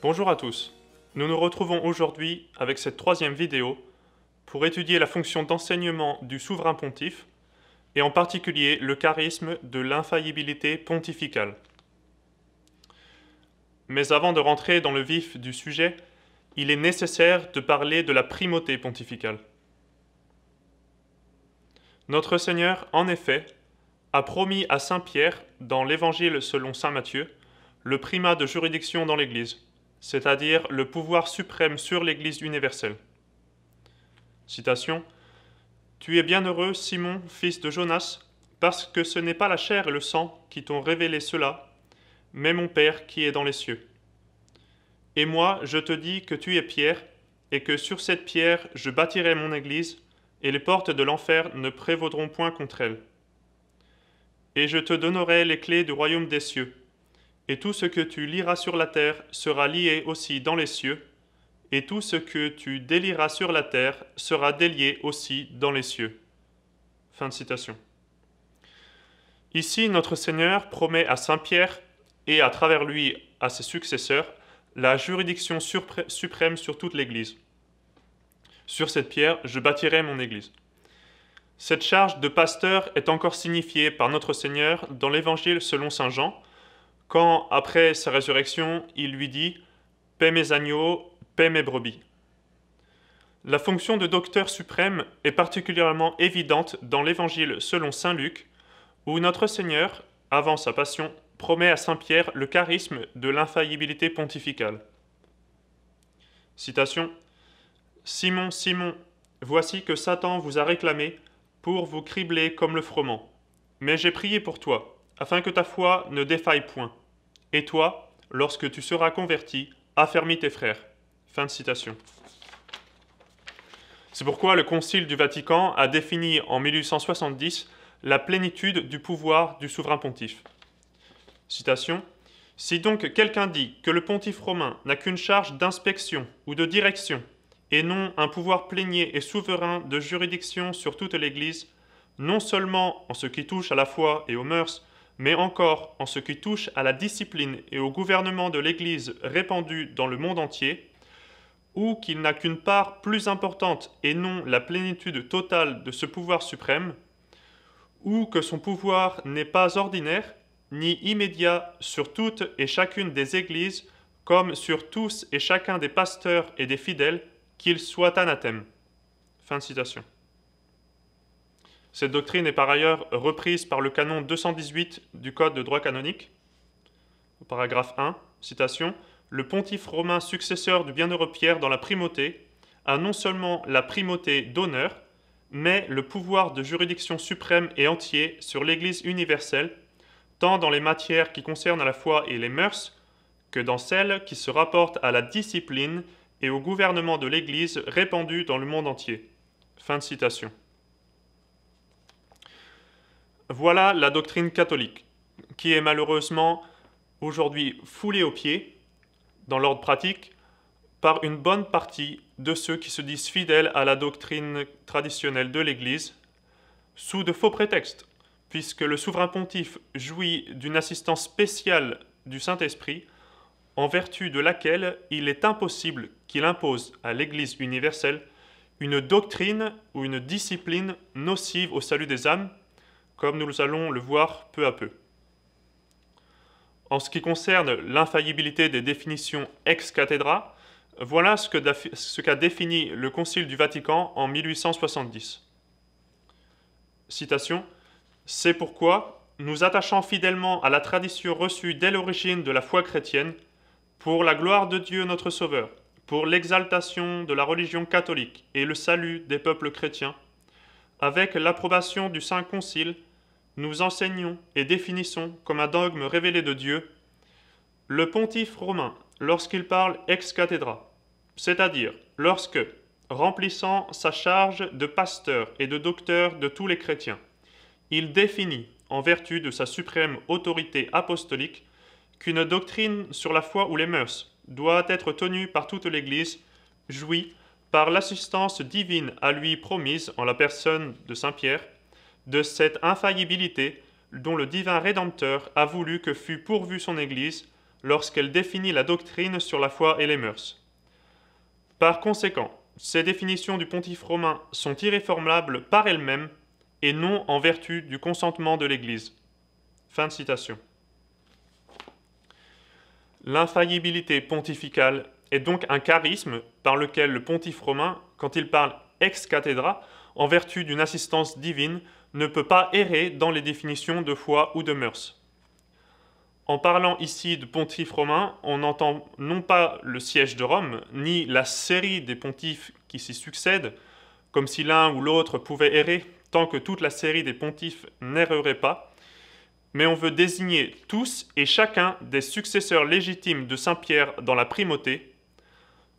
Bonjour à tous, nous nous retrouvons aujourd'hui avec cette troisième vidéo pour étudier la fonction d'enseignement du souverain pontife et en particulier le charisme de l'infaillibilité pontificale. Mais avant de rentrer dans le vif du sujet, il est nécessaire de parler de la primauté pontificale. Notre Seigneur, en effet, a promis à Saint Pierre, dans l'Évangile selon saint Matthieu, le primat de juridiction dans l'Église, c'est-à-dire le pouvoir suprême sur l'Église universelle. Citation : « Tu es bienheureux, Simon, fils de Jonas, parce que ce n'est pas la chair et le sang qui t'ont révélé cela, mais mon Père qui est dans les cieux. Et moi, je te dis que tu es Pierre, et que sur cette pierre je bâtirai mon Église, et les portes de l'enfer ne prévaudront point contre elle. Et je te donnerai les clés du royaume des cieux. Et tout ce que tu lieras sur la terre sera lié aussi dans les cieux, et tout ce que tu délieras sur la terre sera délié aussi dans les cieux. » Fin de citation. Ici, notre Seigneur promet à Saint Pierre, et à travers lui à ses successeurs, la juridiction suprême sur toute l'Église. Sur cette pierre, je bâtirai mon Église. Cette charge de pasteur est encore signifiée par notre Seigneur dans l'Évangile selon saint Jean, quand, après sa résurrection, il lui dit « Paix mes agneaux, paix mes brebis ». La fonction de docteur suprême est particulièrement évidente dans l'Évangile selon saint Luc, où notre Seigneur, avant sa passion, promet à saint Pierre le charisme de l'infaillibilité pontificale. Citation : « Simon, Simon, voici que Satan vous a réclamé pour vous cribler comme le froment. Mais j'ai prié pour toi, afin que ta foi ne défaille point. Et toi, lorsque tu seras converti, affermis tes frères. » Fin de citation. C'est pourquoi le Concile du Vatican a défini en 1870 la plénitude du pouvoir du souverain pontife. Citation : « Si donc quelqu'un dit que le pontife romain n'a qu'une charge d'inspection ou de direction, et non un pouvoir plénier et souverain de juridiction sur toute l'Église, non seulement en ce qui touche à la foi et aux mœurs, mais encore en ce qui touche à la discipline et au gouvernement de l'Église répandue dans le monde entier, ou qu'il n'a qu'une part plus importante et non la plénitude totale de ce pouvoir suprême, ou que son pouvoir n'est pas ordinaire, ni immédiat sur toutes et chacune des églises, comme sur tous et chacun des pasteurs et des fidèles, qu'il soit anathème. » Fin de citation. Cette doctrine est par ailleurs reprise par le canon 218 du Code de droit canonique, au paragraphe 1, citation : « Le pontife romain successeur du bienheureux Pierre dans la primauté a non seulement la primauté d'honneur, mais le pouvoir de juridiction suprême et entier sur l'Église universelle, tant dans les matières qui concernent la foi et les mœurs, que dans celles qui se rapportent à la discipline et au gouvernement de l'Église répandue dans le monde entier. » Fin de citation. Voilà la doctrine catholique, qui est malheureusement aujourd'hui foulée aux pieds, dans l'ordre pratique, par une bonne partie de ceux qui se disent fidèles à la doctrine traditionnelle de l'Église, sous de faux prétextes, puisque le souverain pontife jouit d'une assistance spéciale du Saint-Esprit, en vertu de laquelle il est impossible qu'il impose à l'Église universelle une doctrine ou une discipline nocive au salut des âmes, comme nous allons le voir peu à peu. En ce qui concerne l'infaillibilité des définitions ex cathedra, voilà ce qu'a défini le Concile du Vatican en 1870. Citation : « C'est pourquoi, nous attachant fidèlement à la tradition reçue dès l'origine de la foi chrétienne, pour la gloire de Dieu notre Sauveur, pour l'exaltation de la religion catholique et le salut des peuples chrétiens, avec l'approbation du Saint Concile, nous enseignons et définissons comme un dogme révélé de Dieu le pontife romain lorsqu'il parle ex cathedra, c'est-à-dire lorsque, remplissant sa charge de pasteur et de docteur de tous les chrétiens, il définit, en vertu de sa suprême autorité apostolique, qu'une doctrine sur la foi ou les mœurs doit être tenue par toute l'Église, jouit, par l'assistance divine à lui promise en la personne de Saint Pierre, de cette infaillibilité dont le divin Rédempteur a voulu que fût pourvue son Église, lorsqu'elle définit la doctrine sur la foi et les mœurs. Par conséquent, ces définitions du pontife romain sont irréformables par elles-mêmes et non en vertu du consentement de l'Église. » Fin de citation. L'infaillibilité pontificale est donc un charisme par lequel le pontife romain, quand il parle ex cathedra, en vertu d'une assistance divine, ne peut pas errer dans les définitions de foi ou de mœurs. En parlant ici de pontife romain, on n'entend non pas le siège de Rome, ni la série des pontifes qui s'y succèdent, comme si l'un ou l'autre pouvait errer, tant que toute la série des pontifes n'errerait pas, mais on veut désigner tous et chacun des successeurs légitimes de Saint Pierre dans la primauté,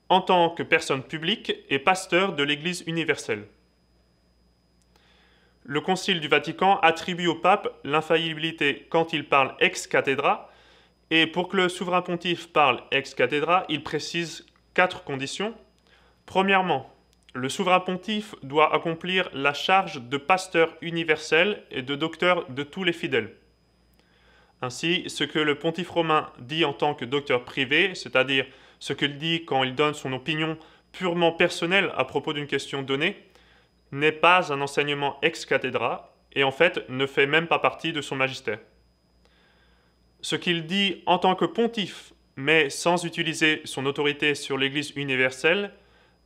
en tant que personne publique et pasteur de l'Église universelle. Le Concile du Vatican attribue au pape l'infaillibilité quand il parle ex cathedra, et pour que le souverain pontife parle ex cathedra, il précise 4 conditions. Premièrement, le souverain pontife doit accomplir la charge de pasteur universel et de docteur de tous les fidèles. Ainsi, ce que le pontife romain dit en tant que docteur privé, c'est-à-dire ce qu'il dit quand il donne son opinion purement personnelle à propos d'une question donnée, n'est pas un enseignement ex cathedra et en fait ne fait même pas partie de son magistère. Ce qu'il dit en tant que pontife, mais sans utiliser son autorité sur l'Église universelle,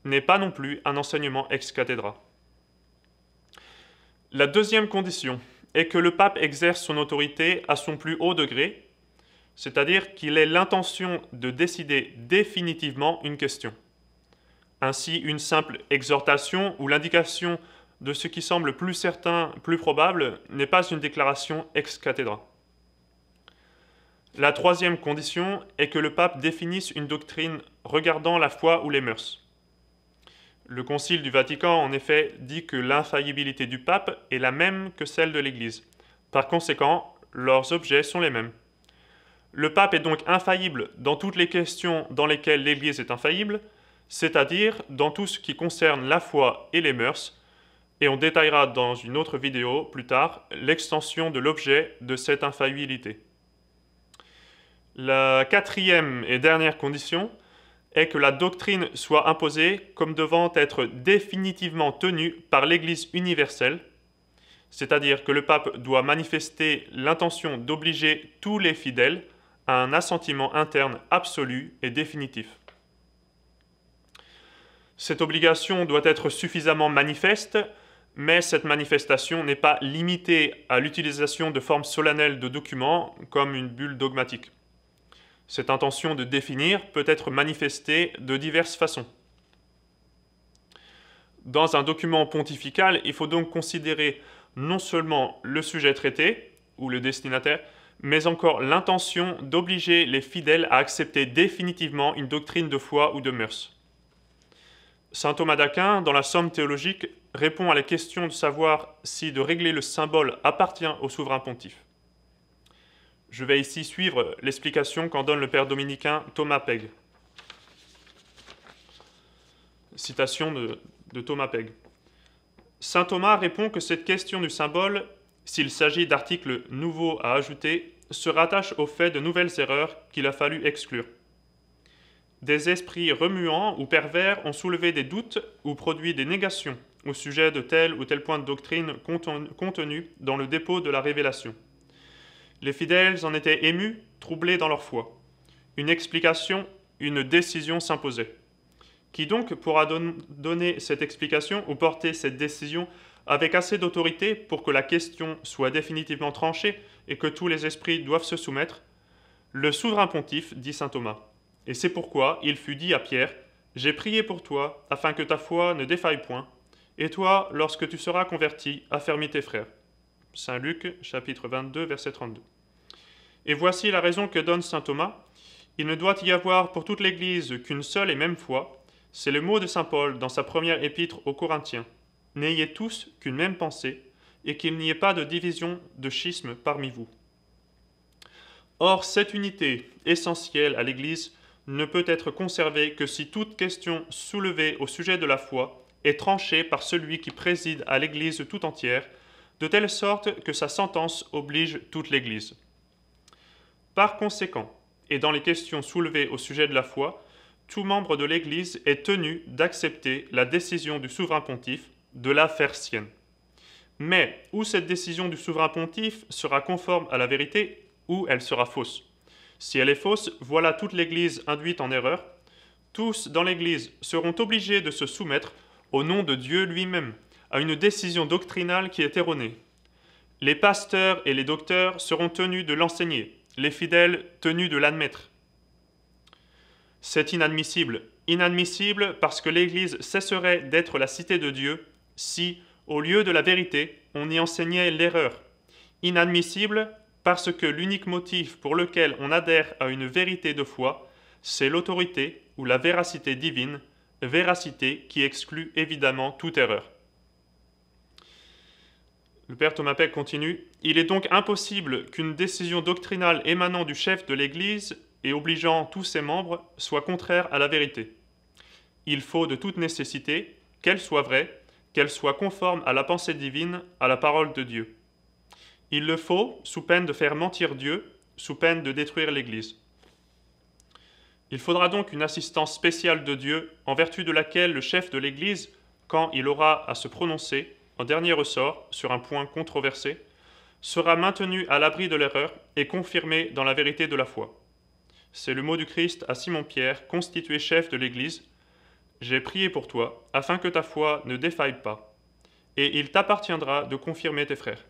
n'est pas non plus un enseignement ex cathedra. La deuxième condition est que le pape exerce son autorité à son plus haut degré, c'est-à-dire qu'il ait l'intention de décider définitivement une question. Ainsi, une simple exhortation ou l'indication de ce qui semble plus certain, plus probable, n'est pas une déclaration ex cathedra. La troisième condition est que le pape définisse une doctrine regardant la foi ou les mœurs. Le Concile du Vatican, en effet, dit que l'infaillibilité du pape est la même que celle de l'Église. Par conséquent, leurs objets sont les mêmes. Le pape est donc infaillible dans toutes les questions dans lesquelles l'Église est infaillible, c'est-à-dire dans tout ce qui concerne la foi et les mœurs, et on détaillera dans une autre vidéo plus tard l'extension de l'objet de cette infaillibilité. La quatrième et dernière condition est que la doctrine soit imposée comme devant être définitivement tenue par l'Église universelle, c'est-à-dire que le pape doit manifester l'intention d'obliger tous les fidèles à un assentiment interne absolu et définitif. Cette obligation doit être suffisamment manifeste, mais cette manifestation n'est pas limitée à l'utilisation de formes solennelles de documents comme une bulle dogmatique. Cette intention de définir peut être manifestée de diverses façons. Dans un document pontifical, il faut donc considérer non seulement le sujet traité, ou le destinataire, mais encore l'intention d'obliger les fidèles à accepter définitivement une doctrine de foi ou de mœurs. Saint Thomas d'Aquin, dans la Somme théologique, répond à la question de savoir si de régler le symbole appartient au souverain pontife. Je vais ici suivre l'explication qu'en donne le père dominicain Thomas Pegg. Citation de Thomas Pegg. Saint Thomas répond que cette question du symbole, s'il s'agit d'articles nouveaux à ajouter, se rattache au fait de nouvelles erreurs qu'il a fallu exclure. Des esprits remuants ou pervers ont soulevé des doutes ou produit des négations au sujet de tel ou tel point de doctrine contenu dans le dépôt de la révélation. Les fidèles en étaient émus, troublés dans leur foi. Une explication, une décision s'imposait. Qui donc pourra donner cette explication ou porter cette décision avec assez d'autorité pour que la question soit définitivement tranchée et que tous les esprits doivent se soumettre? Le souverain pontife, dit saint Thomas. Et c'est pourquoi il fut dit à Pierre, « J'ai prié pour toi, afin que ta foi ne défaille point, et toi, lorsque tu seras converti, affermis tes frères. » Saint Luc, chapitre 22, verset 32. Et voici la raison que donne saint Thomas. Il ne doit y avoir pour toute l'Église qu'une seule et même foi. C'est le mot de saint Paul dans sa première épître aux Corinthiens. « N'ayez tous qu'une même pensée, et qu'il n'y ait pas de division, de schisme parmi vous. » Or, cette unité essentielle à l'Église ne peut être conservée que si toute question soulevée au sujet de la foi est tranchée par celui qui préside à l'Église tout entière, de telle sorte que sa sentence oblige toute l'Église. Par conséquent, et dans les questions soulevées au sujet de la foi, tout membre de l'Église est tenu d'accepter la décision du souverain pontife, de la faire sienne. Mais où cette décision du souverain pontife sera conforme à la vérité, ou elle sera fausse. Si elle est fausse, voilà toute l'Église induite en erreur. Tous dans l'Église seront obligés de se soumettre, au nom de Dieu lui-même, à une décision doctrinale qui est erronée. Les pasteurs et les docteurs seront tenus de l'enseigner, les fidèles tenus de l'admettre. C'est inadmissible. Inadmissible parce que l'Église cesserait d'être la cité de Dieu si, au lieu de la vérité, on y enseignait l'erreur. Inadmissible parce que l'unique motif pour lequel on adhère à une vérité de foi, c'est l'autorité ou la véracité divine, véracité qui exclut évidemment toute erreur. Le père Thomas Peck continue. Il est donc impossible qu'une décision doctrinale émanant du chef de l'Église et obligeant tous ses membres soit contraire à la vérité. Il faut de toute nécessité qu'elle soit vraie, qu'elle soit conforme à la pensée divine, à la parole de Dieu. Il le faut sous peine de faire mentir Dieu, sous peine de détruire l'Église. Il faudra donc une assistance spéciale de Dieu, en vertu de laquelle le chef de l'Église, quand il aura à se prononcer, en dernier ressort, sur un point controversé, sera maintenu à l'abri de l'erreur et confirmé dans la vérité de la foi. C'est le mot du Christ à Simon-Pierre, constitué chef de l'Église. « J'ai prié pour toi, afin que ta foi ne défaille pas, et il t'appartiendra de confirmer tes frères. »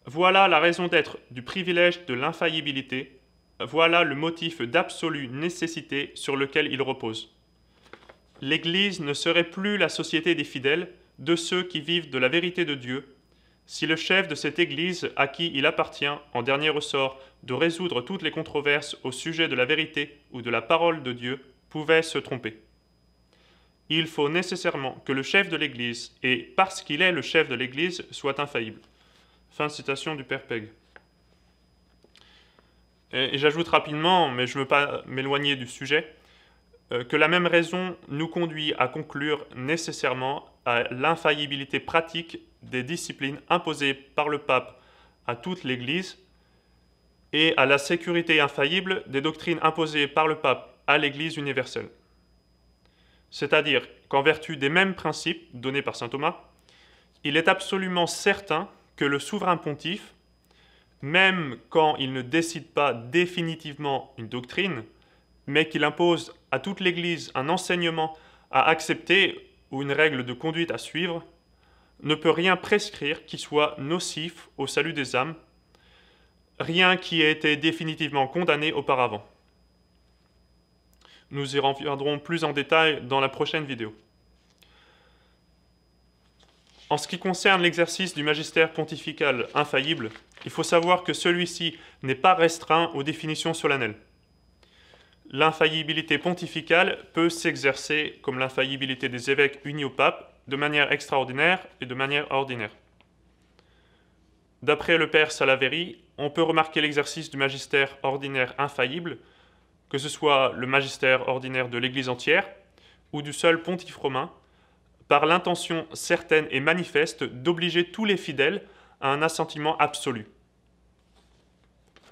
Voilà la raison d'être du privilège de l'infaillibilité, voilà le motif d'absolue nécessité sur lequel il repose. L'Église ne serait plus la société des fidèles, de ceux qui vivent de la vérité de Dieu, si le chef de cette Église, à qui il appartient, en dernier ressort, de résoudre toutes les controverses au sujet de la vérité ou de la parole de Dieu, pouvait se tromper. Il faut nécessairement que le chef de l'Église, et parce qu'il est le chef de l'Église, soit infaillible. Fin de citation du père Peg. Et j'ajoute rapidement, mais je ne veux pas m'éloigner du sujet, que la même raison nous conduit à conclure nécessairement à l'infaillibilité pratique des disciplines imposées par le pape à toute l'Église et à la sécurité infaillible des doctrines imposées par le pape à l'Église universelle. C'est-à-dire qu'en vertu des mêmes principes donnés par saint Thomas, il est absolument certain que le souverain pontife, même quand il ne décide pas définitivement une doctrine, mais qu'il impose à toute l'Église un enseignement à accepter ou une règle de conduite à suivre, ne peut rien prescrire qui soit nocif au salut des âmes, rien qui ait été définitivement condamné auparavant. Nous y reviendrons plus en détail dans la prochaine vidéo. En ce qui concerne l'exercice du magistère pontifical infaillible, il faut savoir que celui-ci n'est pas restreint aux définitions solennelles. L'infaillibilité pontificale peut s'exercer, comme l'infaillibilité des évêques unis au pape, de manière extraordinaire et de manière ordinaire. D'après le père Salaverry, on peut remarquer l'exercice du magistère ordinaire infaillible, que ce soit le magistère ordinaire de l'Église entière ou du seul pontife romain, par l'intention certaine et manifeste d'obliger tous les fidèles à un assentiment absolu.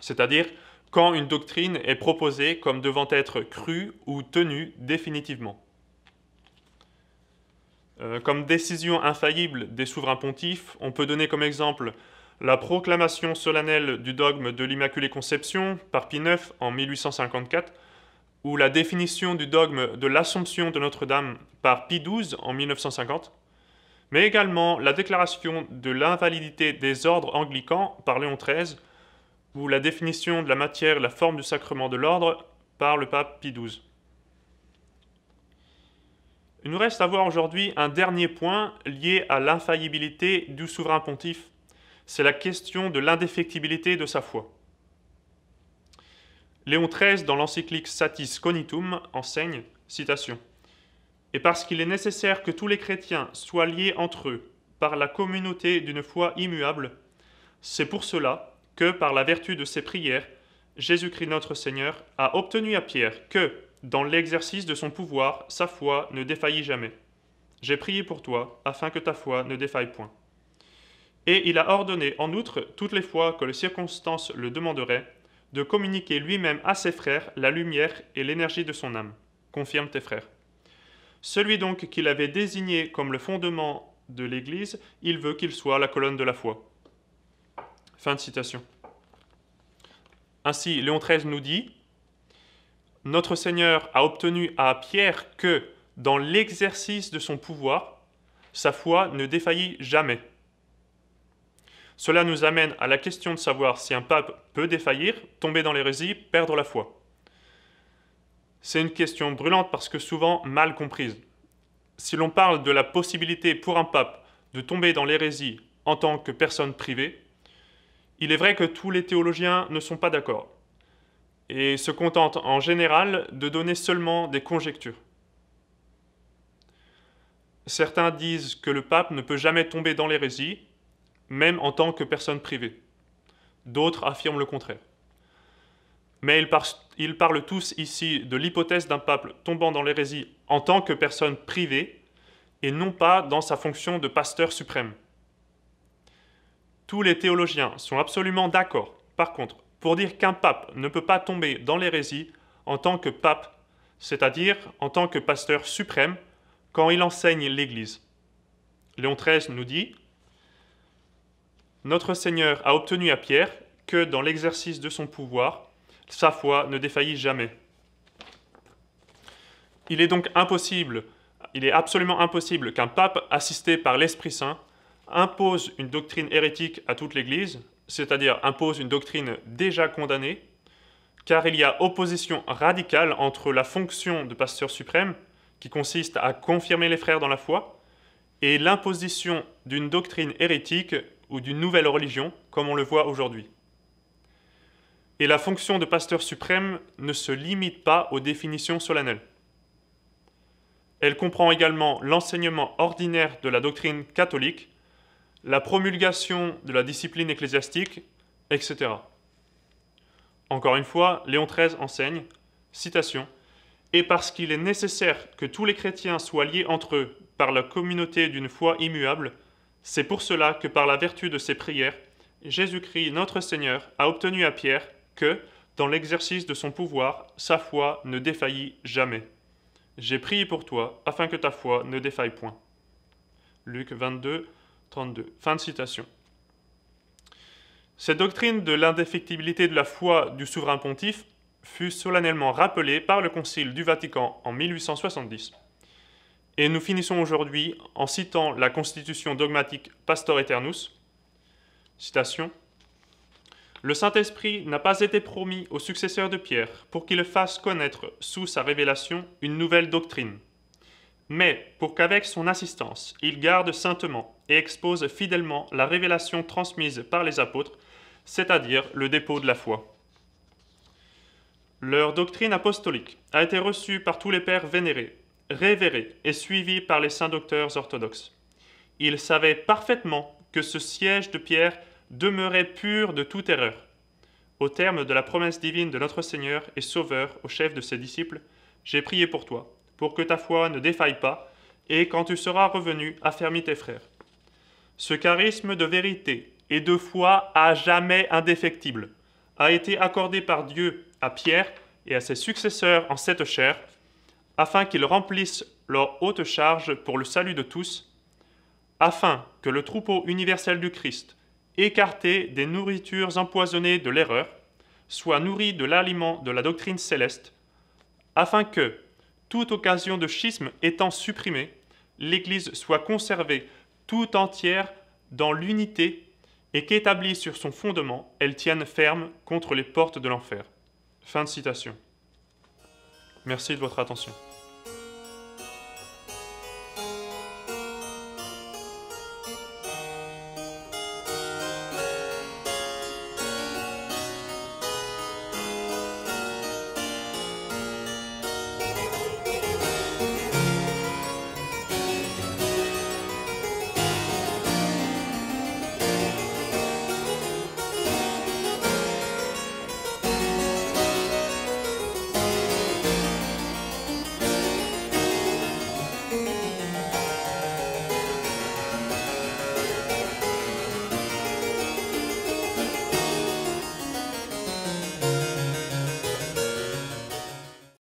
C'est-à-dire quand une doctrine est proposée comme devant être crue ou tenue définitivement. Comme décision infaillible des souverains pontifes, on peut donner comme exemple la proclamation solennelle du dogme de l'Immaculée Conception par Pie IX en 1854, ou la définition du dogme de l'Assomption de Notre-Dame par Pie XII en 1950, mais également la déclaration de l'invalidité des ordres anglicans par Léon XIII, ou la définition de la matière et la forme du sacrement de l'ordre par le pape Pie XII. Il nous reste à voir aujourd'hui un dernier point lié à l'infaillibilité du souverain pontife, c'est la question de l'indéfectibilité de sa foi. Léon XIII, dans l'encyclique Satis Cognitum, enseigne, citation, « Et parce qu'il est nécessaire que tous les chrétiens soient liés entre eux par la communauté d'une foi immuable, c'est pour cela que, par la vertu de ses prières, Jésus-Christ notre Seigneur a obtenu à Pierre que, dans l'exercice de son pouvoir, sa foi ne défaillit jamais. J'ai prié pour toi, afin que ta foi ne défaille point. Et il a ordonné, en outre, toutes les fois que les circonstances le demanderaient, de communiquer lui-même à ses frères la lumière et l'énergie de son âme. Confirme tes frères. Celui donc qu'il avait désigné comme le fondement de l'Église, il veut qu'il soit la colonne de la foi. » Fin de citation. Ainsi, Léon XIII nous dit « Notre Seigneur a obtenu à Pierre que, dans l'exercice de son pouvoir, sa foi ne défaillit jamais. » Cela nous amène à la question de savoir si un pape peut défaillir, tomber dans l'hérésie, perdre la foi. C'est une question brûlante parce que souvent mal comprise. Si l'on parle de la possibilité pour un pape de tomber dans l'hérésie en tant que personne privée, il est vrai que tous les théologiens ne sont pas d'accord et se contentent en général de donner seulement des conjectures. Certains disent que le pape ne peut jamais tomber dans l'hérésie, même en tant que personne privée. D'autres affirment le contraire. Mais ils parlent tous ici de l'hypothèse d'un pape tombant dans l'hérésie en tant que personne privée et non pas dans sa fonction de pasteur suprême. Tous les théologiens sont absolument d'accord, par contre, pour dire qu'un pape ne peut pas tomber dans l'hérésie en tant que pape, c'est-à-dire en tant que pasteur suprême, quand il enseigne l'Église. Léon XIII nous dit « Notre Seigneur a obtenu à Pierre que, dans l'exercice de son pouvoir, sa foi ne défaillit jamais. » Il est donc impossible, il est absolument impossible qu'un pape assisté par l'Esprit Saint impose une doctrine hérétique à toute l'Église, c'est-à-dire impose une doctrine déjà condamnée, car il y a opposition radicale entre la fonction de pasteur suprême, qui consiste à confirmer les frères dans la foi, et l'imposition d'une doctrine hérétique ou d'une nouvelle religion, comme on le voit aujourd'hui. Et la fonction de pasteur suprême ne se limite pas aux définitions solennelles. Elle comprend également l'enseignement ordinaire de la doctrine catholique, la promulgation de la discipline ecclésiastique, etc. Encore une fois, Léon XIII enseigne, citation, « Et parce qu'il est nécessaire que tous les chrétiens soient liés entre eux par la communauté d'une foi immuable, c'est pour cela que par la vertu de ses prières, Jésus-Christ notre Seigneur a obtenu à Pierre que, dans l'exercice de son pouvoir, sa foi ne défaillit jamais. J'ai prié pour toi, afin que ta foi ne défaille point. » Luc 22, 32. Fin de citation. Cette doctrine de l'indéfectibilité de la foi du souverain pontife fut solennellement rappelée par le Concile du Vatican en 1870. Et nous finissons aujourd'hui en citant la constitution dogmatique Pastor Aeternus. Citation. « Le Saint-Esprit n'a pas été promis au successeur de Pierre pour qu'il fasse connaître sous sa révélation une nouvelle doctrine, mais pour qu'avec son assistance, il garde saintement et expose fidèlement la révélation transmise par les apôtres, c'est-à-dire le dépôt de la foi. Leur doctrine apostolique a été reçue par tous les pères vénérés, révérés et suivie par les saints docteurs orthodoxes. Ils savaient parfaitement que ce siège de Pierre demeurait pur de toute erreur. Au terme de la promesse divine de notre Seigneur et Sauveur au chef de ses disciples, j'ai prié pour toi, pour que ta foi ne défaille pas, et quand tu seras revenu, affermis tes frères. Ce charisme de vérité et de foi à jamais indéfectible a été accordé par Dieu à Pierre et à ses successeurs en cette chair, afin qu'ils remplissent leur haute charge pour le salut de tous, afin que le troupeau universel du Christ, écarté des nourritures empoisonnées de l'erreur, soit nourri de l'aliment de la doctrine céleste, afin que, toute occasion de schisme étant supprimée, l'Église soit conservée tout entière dans l'unité et qu'établie sur son fondement, elle tienne ferme contre les portes de l'enfer. » Fin de citation. Merci de votre attention.